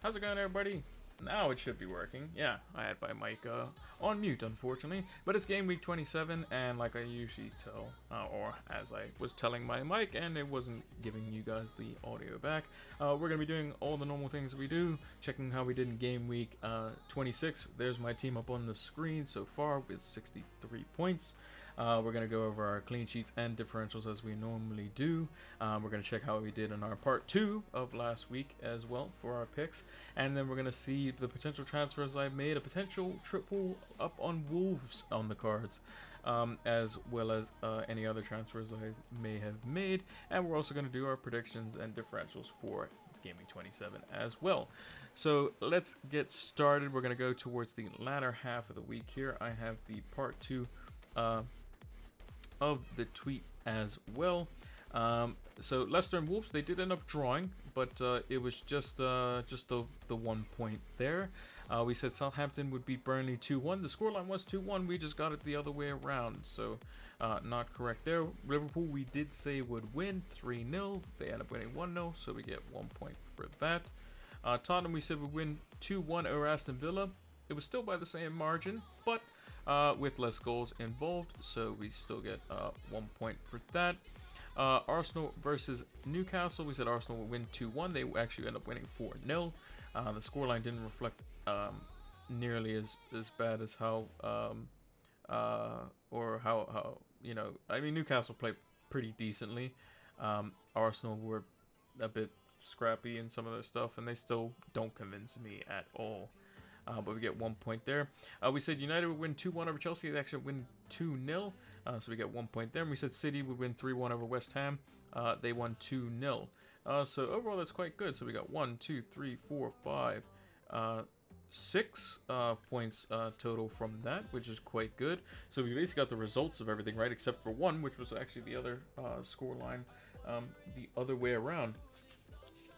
How's it going, everybody? Now it should be working. Yeah, I had my mic on mute, unfortunately. But it's game week 27, and like I usually tell, or as I was telling my mic, and it wasn't giving you guys the audio back, we're going to be doing all the normal things we do, checking how we did in game week 26. There's my team up on the screen so far with 63 points. We're going to go over our clean sheets and differentials as we normally do. We're going to check how we did in our part 2 of last week as well for our picks. And then we're going to see the potential transfers I've made, a potential triple up on Wolves on the cards, as well as any other transfers I may have made. And we're also going to do our predictions and differentials for Gaming 27 as well. So let's get started. We're going to go towards the latter half of the week here. I have the part 2 of the tweet as well. So Leicester and Wolves, they did end up drawing, but it was just the 1 point there. We said Southampton would beat Burnley 2-1. The scoreline was 2-1. We just got it the other way around, so not correct there. Liverpool, we did say would win 3-0. They ended up winning 1-0, so we get 1 point for that. Tottenham, we said would win 2-1 over Aston Villa. It was still by the same margin, but with less goals involved, so we still get 1 point for that. Arsenal versus Newcastle, we said Arsenal would win 2-1. They actually end up winning 4-0. The scoreline didn't reflect nearly as bad as how I mean, Newcastle played pretty decently. Arsenal were a bit scrappy in some of their stuff, and they still don't convince me at all. But we get 1 point there. We said United would win 2-1 over Chelsea. They actually win 2-0. So we get 1 point there. And we said City would win 3-1 over West Ham. They won 2-0. So overall, that's quite good. So we got 1, 2, 3, 4, 5, 6 points total from that, which is quite good. So we basically got the results of everything right, except for one, which was actually the other scoreline the other way around.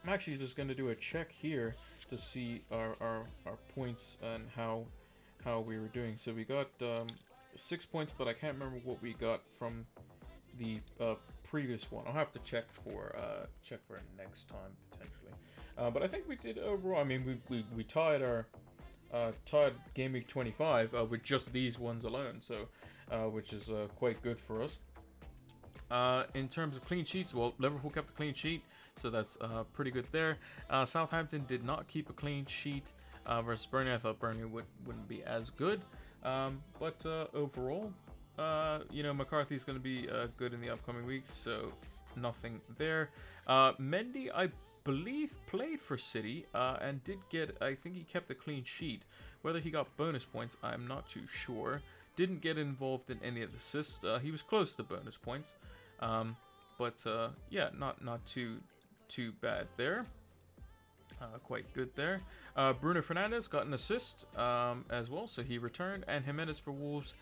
I'm actually just going to do a check here to see our points and how we were doing. So we got 6 points, but I can't remember what we got from the previous one. I'll have to check for next time potentially. But I think we did overall. I mean, we tied our tied game week 25 with just these ones alone. So which is quite good for us. In terms of clean sheets, well, Liverpool kept a clean sheet, so that's pretty good there. Southampton did not keep a clean sheet versus Burnley. I thought Burnley wouldn't be as good, but overall, McCarthy's going to be good in the upcoming weeks, so nothing there. Mendy, I believe, played for City and did get, I think he kept a clean sheet. Whether he got bonus points, I'm not too sure. Didn't get involved in any of the assists. He was close to bonus points. But yeah, not too bad there. Quite good there. Bruno Fernandes got an assist as well, so he returned. And Jimenez for Wolves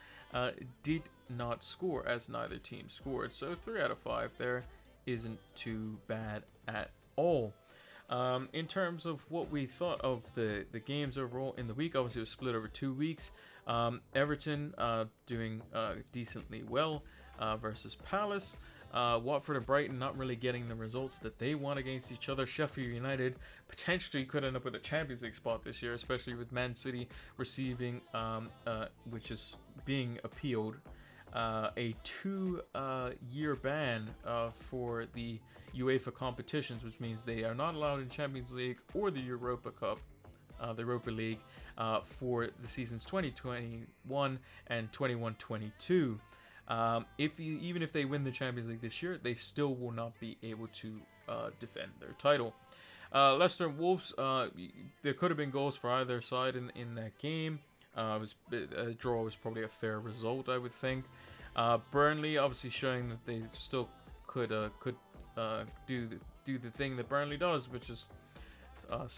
did not score, as neither team scored. So 3 out of 5 there isn't too bad at all. In terms of what we thought of the games overall in the week, obviously it was split over 2 weeks. Everton doing decently well versus Palace. Watford and Brighton not really getting the results that they want against each other. Sheffield United potentially could end up with a Champions League spot this year, especially with Man City receiving, which is being appealed, a 2-year ban for the UEFA competitions, which means they are not allowed in Champions League or the Europa Cup, the Europa League, for the seasons 2021 and 21-22. Even if they win the Champions League this year, they still will not be able to defend their title. Leicester and Wolves, there could have been goals for either side in that game. A draw was probably a fair result, I would think. Burnley obviously showing that they still could do the thing that Burnley does, which is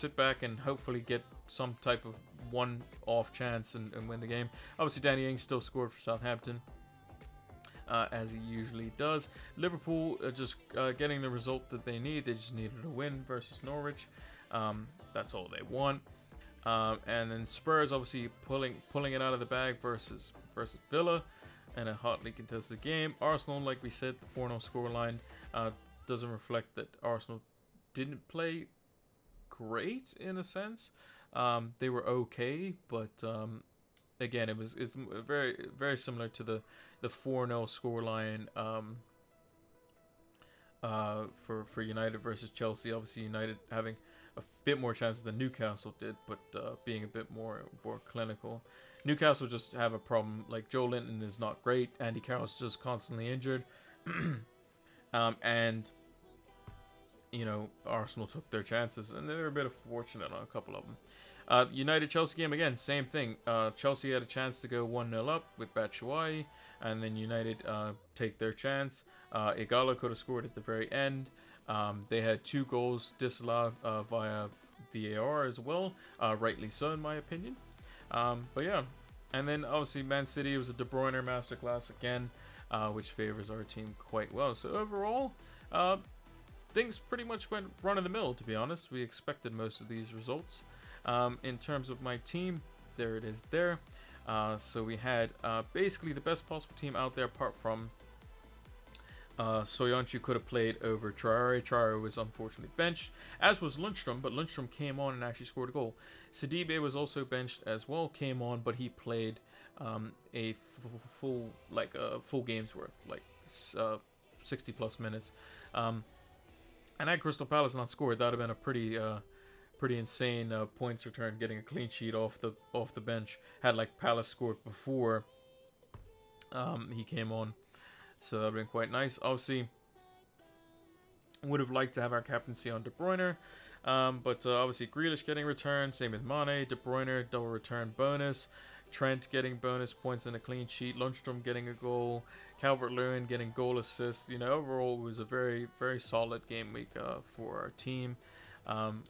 sit back and hopefully get some type of one-off chance and win the game. Obviously, Danny Ings still scored for Southampton, as he usually does. Liverpool just getting the result that they need. They just needed a win versus Norwich. That's all they want. And then Spurs obviously pulling it out of the bag versus Villa in a hotly contested game. Arsenal, like we said, the 4-0 scoreline doesn't reflect that Arsenal didn't play great in a sense. They were okay, but again, it's very very similar to the 4-0 scoreline for United versus Chelsea. Obviously, United having a bit more chances than Newcastle did, but being a bit more clinical. Newcastle just have a problem. Like, Joe Linton is not great. Andy Carroll's just constantly injured, and Arsenal took their chances, and they were a bit fortunate on a couple of them. United-Chelsea game, again, same thing. Chelsea had a chance to go 1-0 up with Batshuayi, and then United take their chance. Igalo could have scored at the very end. They had 2 goals disallowed via VAR as well, rightly so in my opinion. But yeah, and then obviously Man City was a De Bruyne masterclass again, which favors our team quite well. So overall, things pretty much went run-of-the-mill, to be honest. We expected most of these results. In terms of my team, there it is there. So we had basically the best possible team out there, apart from Soyuncu could have played over Traore. Traore was unfortunately benched, as was Lundstrom, but Lundstrom came on and actually scored a goal. Sidibe was also benched as well, came on, but he played a full game's worth, like 60 plus minutes. And had Crystal Palace not scored, that would have been a pretty insane points return, getting a clean sheet off the bench. Had like Palace scored before he came on, so that would have been quite nice. Obviously, would have liked to have our captaincy on De Bruyne, but obviously Grealish getting returned, same with Mane. De Bruyne double return bonus. Trent getting bonus points and a clean sheet. Lundstrom getting a goal. Calvert-Lewin getting goal assist. Overall it was a very very solid game week for our team.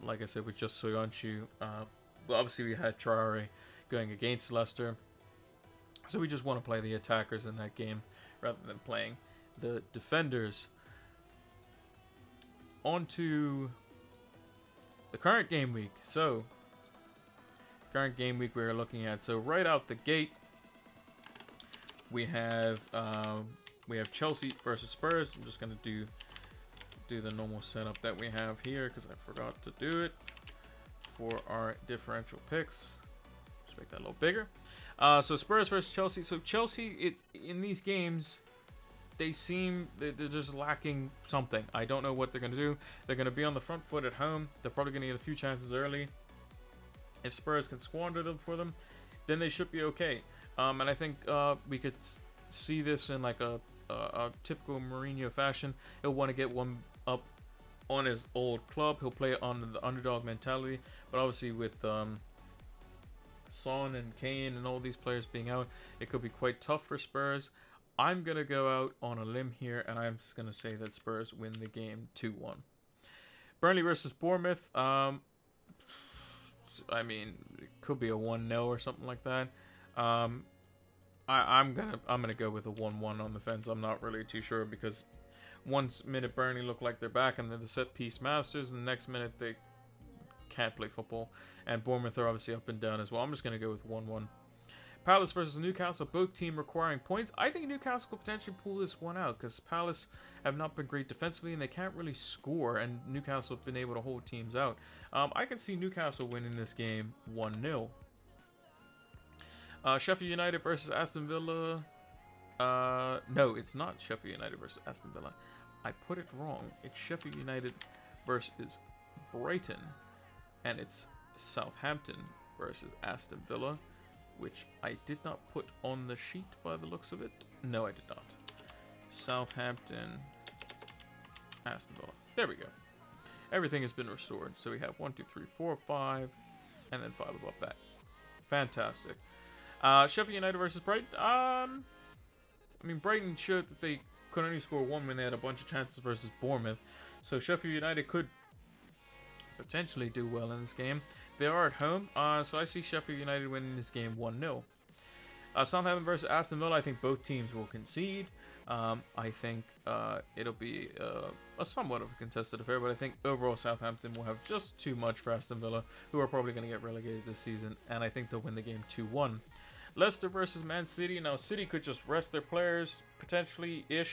Like I said, with just Soyuncu, but obviously we had Traore going against Leicester, so we just want to play the attackers in that game rather than playing the defenders. On to the current game week. So, current game week we're looking at. So right out the gate, we have Chelsea versus Spurs. I'm just gonna do the normal setup that we have here because I forgot to do it for our differential picks. Just make that a little bigger. So Spurs versus Chelsea. So Chelsea, in these games, they're just lacking something. I don't know what they're going to do. They're going to be on the front foot at home. They're probably going to get a few chances early. If Spurs can squander them for them, then they should be okay. And I think we could see this in like a typical Mourinho fashion. He'll want to get one up on his old club. He'll play on the underdog mentality. But obviously with Son and Kane and all these players being out, it could be quite tough for Spurs. I'm going to go out on a limb here, and I'm just going to say that Spurs win the game 2-1. Burnley versus Bournemouth. I mean, it could be a 1-0 or something like that. I'm gonna go with a 1-1 on the fence. I'm not really too sure because one minute Burnley look like they're back and they're the set piece masters, and the next minute they can't play football. And Bournemouth are obviously up and down as well. I'm just gonna go with 1-1. Palace versus Newcastle, both teams requiring points. I think Newcastle could potentially pull this one out because Palace have not been great defensively and they can't really score, and Newcastle have been able to hold teams out. I can see Newcastle winning this game 1-0. Sheffield United versus Aston Villa. No, it's not Sheffield United versus Aston Villa. I put it wrong. It's Sheffield United versus Brighton, and it's Southampton versus Aston Villa, which I did not put on the sheet by the looks of it. No, I did not. Southampton, Aston Villa. There we go. Everything has been restored. So we have 1, 2, 3, 4, 5, and then 5 above that. Fantastic. Sheffield United versus Brighton. I mean, Brighton showed that they could only score one when they had a bunch of chances versus Bournemouth. So Sheffield United could potentially do well in this game. They are at home, so I see Sheffield United winning this game 1-0. Southampton versus Aston Villa, I think both teams will concede. I think it'll be a somewhat of a contested affair, but I think overall Southampton will have just too much for Aston Villa, who are probably going to get relegated this season, and I think they'll win the game 2-1. Leicester versus Man City. Now, City could just rest their players, potentially-ish,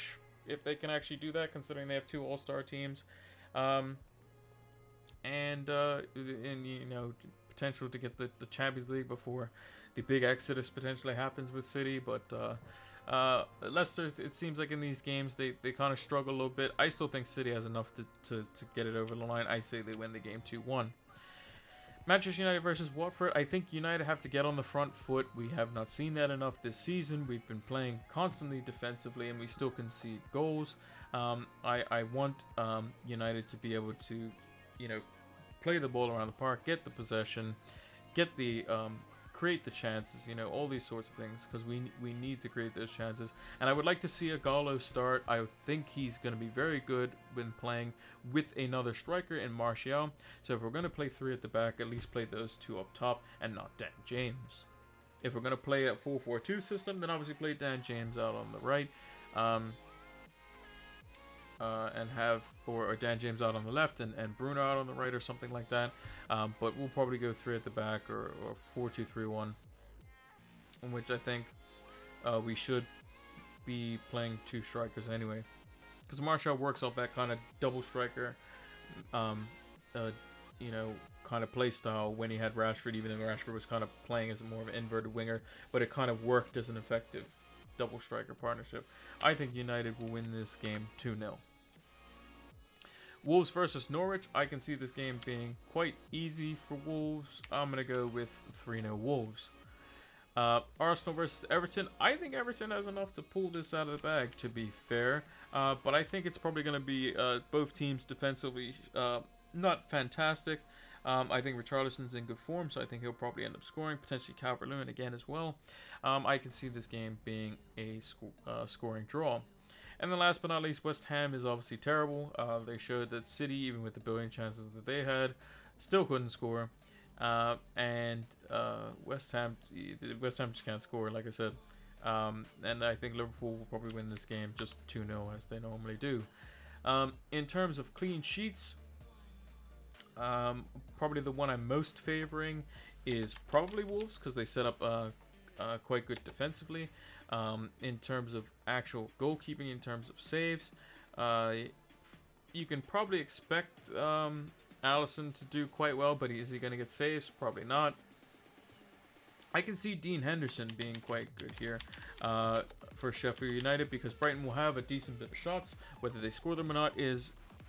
if they can actually do that, considering they have 2 all-star teams. And potential to get the Champions League before the big exodus potentially happens with City. But Leicester, it seems like in these games they kind of struggle a little bit. I still think City has enough to get it over the line. I say they win the game 2-1. Manchester United versus Watford. I think United have to get on the front foot. We have not seen that enough this season. We've been playing constantly defensively, and we still concede goals. I want United to be able to, play the ball around the park, get the possession, get the create the chances, all these sorts of things, because we need to create those chances. And I would like to see Agallo start. I think he's going to be very good when playing with another striker in Martial. So if we're going to play three at the back, at least play those two up top and not Dan James. If we're going to play a 4-4-2 system, then obviously play Dan James out on the right. And have or Dan James out on the left and Bruno out on the right or something like that. But we'll probably go three at the back or 4-2-3-1, in which I think we should be playing two strikers anyway, because Martial works off that kind of double striker, kind of play style when he had Rashford, even though Rashford was kind of playing as more of an inverted winger, but it kind of worked as an effective double striker partnership. I think United will win this game 2-0. Wolves versus Norwich. I can see this game being quite easy for Wolves. I'm going to go with 3-0 Wolves. Arsenal versus Everton. I think Everton has enough to pull this out of the bag, to be fair. But I think it's probably going to be both teams defensively not fantastic. I think Richarlison's in good form, so I think he'll probably end up scoring. Potentially Calvert-Lewin again as well. I can see this game being a scoring draw. And then last but not least, West Ham is obviously terrible. They showed that City, even with the billion chances that they had, still couldn't score. And West Ham just can't score, like I said. And I think Liverpool will probably win this game just 2-0 as they normally do. In terms of clean sheets, probably the one I'm most favoring is probably Wolves, because they set up quite good defensively. In terms of actual goalkeeping, in terms of saves, you can probably expect Alisson to do quite well, but is he going to get saves? Probably not. I can see Dean Henderson being quite good here for Sheffield United, because Brighton will have a decent bit of shots. Whether they score them or not is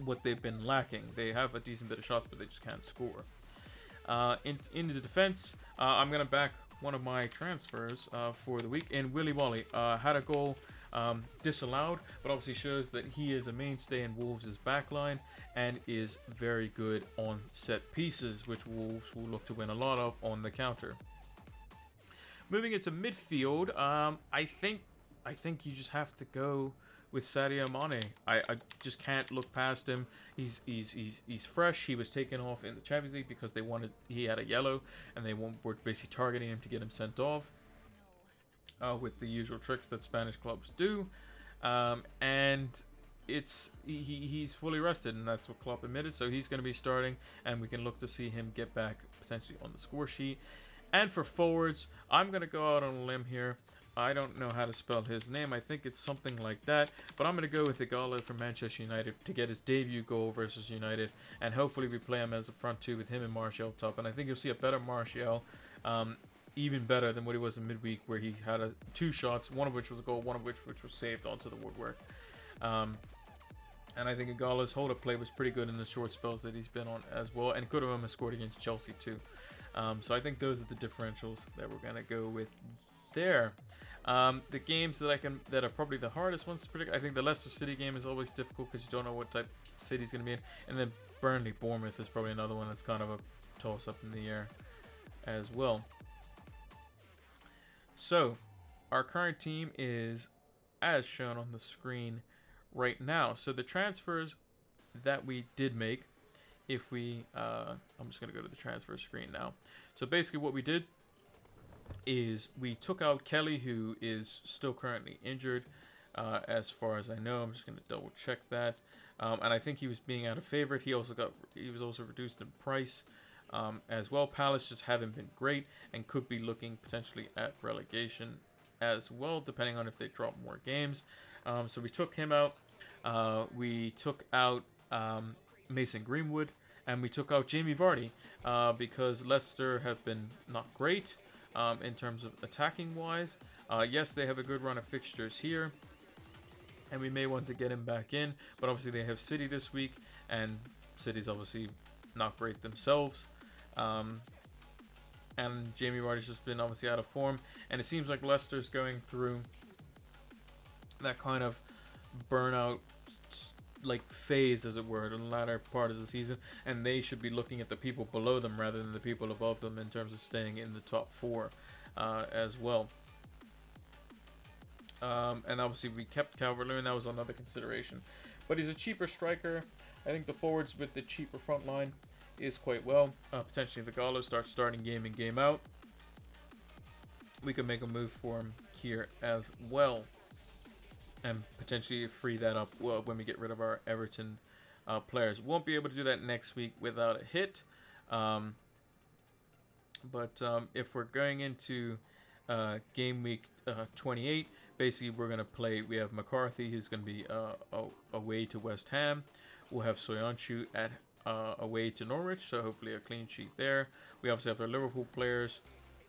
what they've been lacking. They have a decent bit of shots, but they just can't score. In the defense, I'm going to back one of my transfers for the week in Willy Wally. Had a goal disallowed, but obviously shows that he is a mainstay in Wolves' backline and is very good on set pieces, which Wolves will look to win a lot of on the counter. Moving into midfield, I think you just have to go with Sadio Mane. I just can't look past him. He's fresh. He was taken off in the Champions League because he had a yellow, and they were basically targeting him to get him sent off with the usual tricks that Spanish clubs do. And he's fully rested, and that's what Klopp admitted. So he's going to be starting, and we can look to see him get back potentially on the score sheet. And for forwards, I'm going to go out on a limb here. I don't know how to spell his name. I think it's something like that. But I'm going to go with Ighalo from Manchester United to get his debut goal versus United. And hopefully we play him as a front two with him and Martial up top. And I think you'll see a better Martial, even better than what he was in midweek, where he had two shots, one of which was a goal, one of which was saved onto the woodwork. And I think Ighalo's hold-up play was pretty good in the short spells that he's been on as well. And Goodham has scored against Chelsea too. So I think those are the differentials that we're going to go with there. The games that are probably the hardest ones to predict, I think the Leicester City game is always difficult because you don't know what type of City's going to be in. And then Burnley Bournemouth is probably another one that's kind of a toss-up in the air as well. So, our current team is as shown on the screen right now. So the transfers that we did make, if we, I'm just going to go to the transfer screen now. So basically what we did is we took out Kelly, who is still currently injured, as far as I know. I'm just going to double check that. And I think he was being out of favorite. He was also reduced in price as well. Palace just haven't been great and could be looking potentially at relegation as well, depending on if they drop more games. So we took him out. We took out Mason Greenwood, and we took out Jamie Vardy because Leicester have been not great in terms of attacking wise. Yes, they have a good run of fixtures here, and we may want to get him back in. But obviously they have City this week, and City's obviously not great themselves. Um, and Jamie Vardy's just been obviously out of form, and it seems like Leicester's going through that kind of burnout like phase, as it were, in the latter part of the season, and they should be looking at the people below them rather than the people above them in terms of staying in the top four as well. And obviously we kept Calvert-Lewin, that was another consideration. But he's a cheaper striker. I think the forwards with the cheaper front line is quite well. Potentially the Galo starts starting game in, game out. We could make a move for him here as well, and potentially free that up when we get rid of our Everton players. Won't be able to do that next week without a hit. Um, but if we're going into game week 28, basically we're going to play. We have McCarthy, who's going to be away to West Ham. We'll have Soyuncu at away to Norwich, so hopefully a clean sheet there. We obviously have our Liverpool players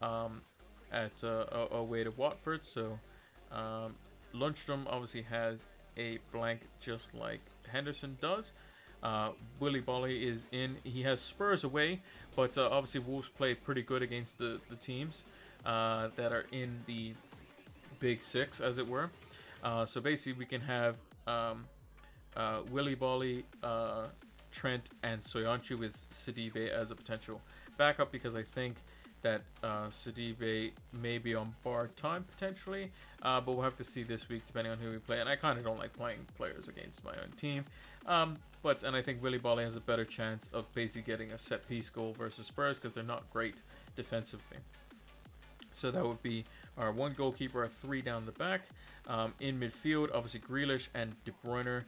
um, at away to Watford, so Lundstrom obviously has a blank just like Henderson does. Willy Bolly is in. He has Spurs away, but obviously Wolves play pretty good against the teams that are in the Big Six, as it were. So basically we can have Willy Bolly, Trent, and Soyuncu with Sidibe as a potential backup, because I think that Sidibe may be on bar time potentially, but we'll have to see this week depending on who we play. And I kind of don't like playing players against my own team, and I think Willy Bolly has a better chance of basically getting a set piece goal versus Spurs because they're not great defensively. So that would be our one goalkeeper, our three down the back. In midfield, obviously Grealish and De Bruyne.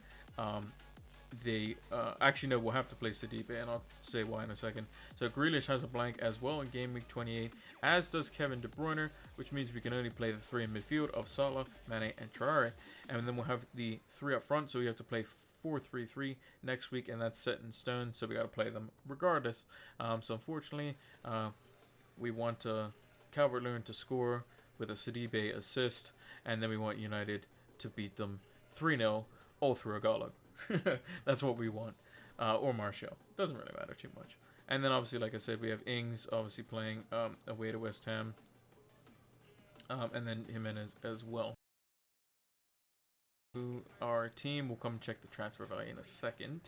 They actually no, we'll have to play Sidibe, and I'll say why in a second. So Grealish has a blank as well in game week 28, as does Kevin De Bruyne, which means we can only play the three in midfield of Salah, Mane, and Traore, and then we'll have the three up front. So we have to play 4-3-3 next week, and that's set in stone. So we got to play them regardless. So unfortunately, we want Calvert-Lewin to score with a Sidibe assist, and then we want United to beat them 3-0 all through a Galo. That's what we want. Or Martial. Doesn't really matter too much. And then obviously, like I said, we have Ings obviously playing away to West Ham. And then Jimenez as well. Our team, we'll come check the transfer value in a second.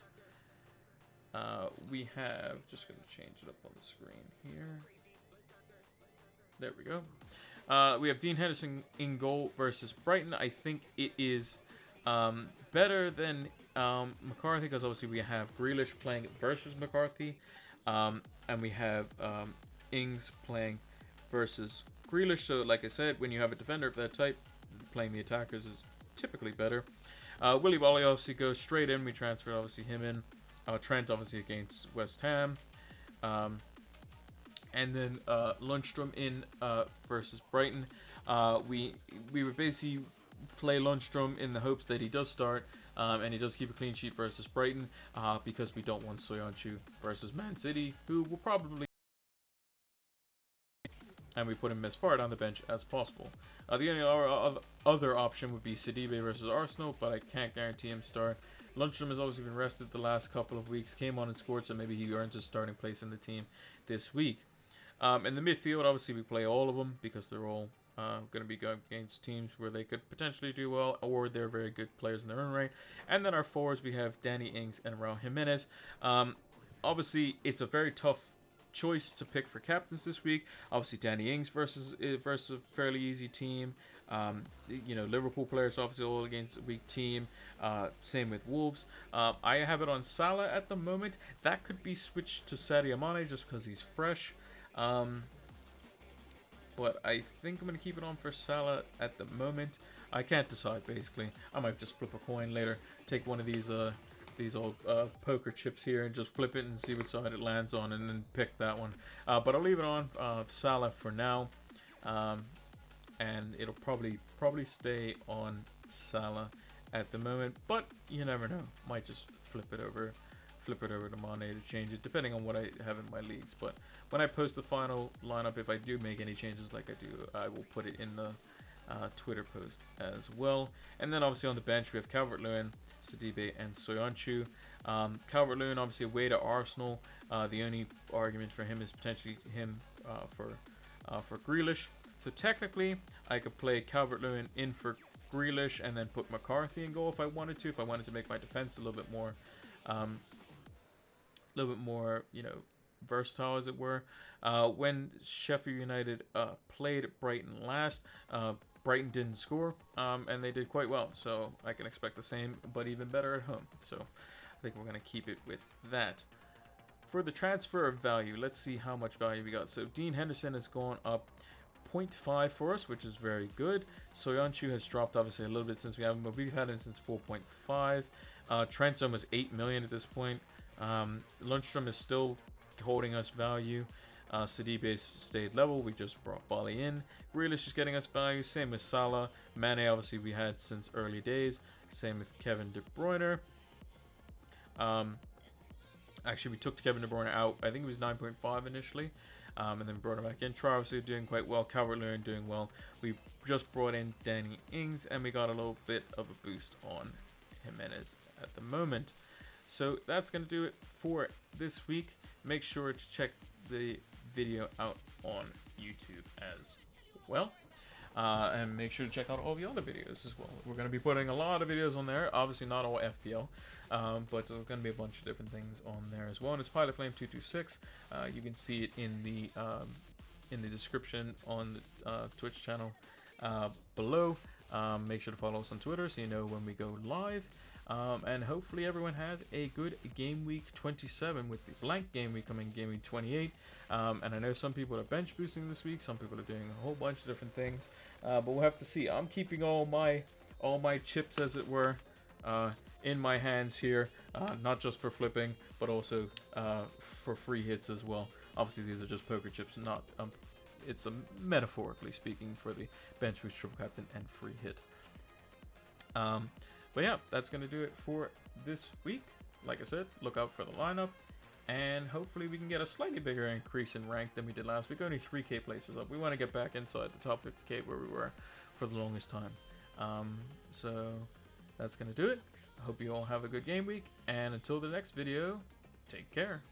We have, just going to change it up on the screen here. There we go. We have Dean Henderson in goal versus Brighton. I think it is better than McCarthy, because obviously we have Grealish playing versus McCarthy, and we have Ings playing versus Grealish. So like I said, when you have a defender of that type, playing the attackers is typically better. Willy Bolly obviously goes straight in. We transferred obviously him in. Trent obviously against West Ham. And then Lundstrom in versus Brighton. We would basically play Lundstrom in the hopes that he does start, and he does keep a clean sheet versus Brighton, because we don't want Soyuncu versus Man City, who will probably, and we put him as far down the bench as possible. The only other option would be Sidibe versus Arsenal, but I can't guarantee him start. Lundstrom has obviously been rested the last couple of weeks, came on and scored, so maybe he earns a starting place in the team this week. In the midfield, obviously we play all of them because they're all going to be going against teams where they could potentially do well, or they're very good players in their own right. And then our forwards, we have Danny Ings and Raul Jimenez. Obviously, it's a very tough choice to pick for captains this week. Obviously, Danny Ings versus a fairly easy team. Liverpool players obviously all against a weak team. Same with Wolves. I have it on Salah at the moment. That could be switched to Sadio Mane just because he's fresh. But I think I'm going to keep it on for Salah at the moment. I can't decide, basically. I might just flip a coin later. Take one of these old poker chips here and just flip it and see which side it lands on, and then pick that one. But I'll leave it on Salah for now. And it'll probably stay on Salah at the moment. But you never know. Might just flip it over flip it over to Mane to change it, depending on what I have in my leagues. But when I post the final lineup, if I do make any changes like I do, I will put it in the Twitter post as well. And then obviously on the bench we have Calvert-Lewin, Sidibe, and Soyuncu. Calvert-Lewin obviously away to Arsenal. The only argument for him is potentially him for Grealish. So technically, I could play Calvert-Lewin in for Grealish and then put McCarthy in goal if I wanted to. If I wanted to make my defense a little bit more, versatile as it were. When Sheffield United played Brighton last, Brighton didn't score, and they did quite well. So I can expect the same, but even better at home. So I think we're going to keep it with that. For the transfer of value, let's see how much value we got. So Dean Henderson has gone up 0.5 for us, which is very good. Soyuncu has dropped obviously a little bit since we haven't, but we've had him since 4.5. Trent's almost 8 million at this point. Lundstrom is still holding us value. Sidibe stayed level. We just brought Bali in. Grealish is getting us value. Same with Salah. Mane obviously we had since early days. Same with Kevin De Bruyne. Actually, we took Kevin De Bruyne out. I think it was 9.5 initially, and then brought him back in. Travis doing quite well. Calvert-Lewin doing well. We just brought in Danny Ings, and we got a little bit of a boost on Jimenez at the moment. So that's going to do it for this week. Make sure to check the video out on YouTube as well. And make sure to check out all the other videos as well. We're going to be putting a lot of videos on there. Obviously not all FPL, but there's going to be a bunch of different things on there as well. And it's Pilot Flame 226. You can see it in the description on the Twitch channel below. Make sure to follow us on Twitter so you know when we go live. And hopefully everyone has a good Game Week 27 with the blank Game Week coming Game Week 28. And I know some people are bench boosting this week, some people are doing a whole bunch of different things, but we'll have to see. I'm keeping all my chips, as it were, in my hands here, not just for flipping, but also for free hits as well. Obviously these are just poker chips, not it's metaphorically speaking for the bench boost, triple captain, and free hit. But yeah, that's going to do it for this week. Like I said, look out for the lineup, and hopefully we can get a slightly bigger increase in rank than we did last week. Only 3k places up. We want to get back inside the top 50k where we were for the longest time. So that's going to do it. I hope you all have a good game week, and until the next video, take care.